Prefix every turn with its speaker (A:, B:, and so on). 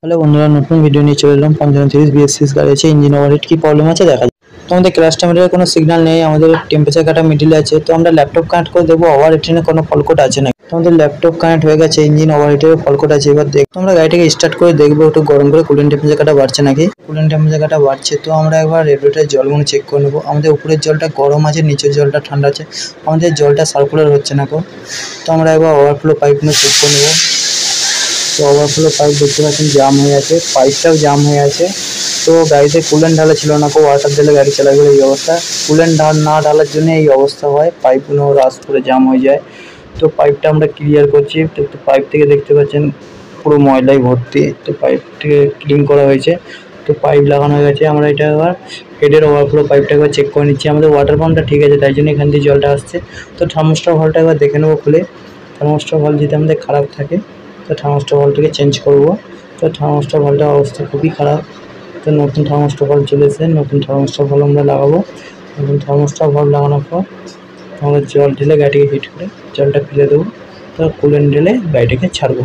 A: Hello বন্ধুরা, নতুন video নিয়ে চলে এলাম। 5530 BS6 গাড়ি আছে, ইঞ্জিন ওভারহিট কি প্রবলেম আছে দেখা যাক। তো আমাদের ক্র্যাশ টেম্পারেচারের কোনো সিগন্যাল নেই, আমাদের টেম্পারেচার কাটা মিডিলে আছে। তো আমরা ল্যাপটপ কানেক্ট করে দেখবো ওভারহিটিংয়ের কোনো ফল্ট আছে নাকি। তো আমাদের ল্যাপটপ কানেক্ট হয়ে গেছে, ইঞ্জিন ওভারহিটের ফল্ট আছে। এবার দেখ আমরা গাড়িটাকে স্টার্ট করে দেখবো একটু গরম করে কুলিং টেম্পারেচার কাটা বাড়ছে নাকি। কুলিং টেম্পারেচার কাটা বাড়ছে, তো আমরা একবার রেগুলেটরের জলগুলো চেক করে নেবো। আমাদের উপরের জলটা গরম আছে, নিচের জলটা ঠান্ডা আছে। আমাদের জলটা সার্কুলার হচ্ছে না গো। তো আমরা একবার ওভারফ্লো পাইপগুলো চেক করে নেবো। তো ওভারফ্লো পাইপ দেখতে পাচ্ছেন জাম হয়ে আছে, পাইপটাও জাম হয়ে আছে। তো গাড়িতে কুলেন্ট ঢালা ছিল না, ওয়াটার দিলে গাড়ি চালাবে এই অবস্থা। কুলেন্ট না ঢালার জন্য এই অবস্থা হয়, পাইপগুলো রাস করে জাম হয়ে যায়। তো পাইপটা আমরা ক্লিয়ার করছি। তো পাইপ থেকে দেখতে পাচ্ছেন পুরো ময়লায় ভর্তি। তো পাইপ থেকে ক্লিন করা হয়েছে, তো পাইপ লাগানো হয়ে গেছে। আমরা এটা এবার হেডের ওভারফ্লো পাইপটা একবার চেক করে নিচ্ছি। আমাদের ওয়াটার পাম্পটা ঠিক আছে, তাই জন্য এখান দিয়ে জলটা আসছে। তো থার্মোস্টার ভালভটা একবার দেখে নেবো খুলে। থার্মোস্টার ভালভ যদি আমাদের খারাপ থাকে তো থার্মোস্টার ভালভটাকে চেঞ্জ করবো। তো থার্মোস্টার ভালভটার অবস্থা খুবই খারাপ। তো নতুন থার্মোস্টার ভালভ চলে এসেছে, নতুন থার্মোস্টার ভালভ আমরা লাগাবো। নতুন থার্মোস্টার ভালভ লাগানোর পর আমরা জল ঢেলে গাড়িটাকে হিট করে জলটা ফেলে দেবো। তো কুলেন্ট ঢেলে গাড়িটাকে ছাড়বো।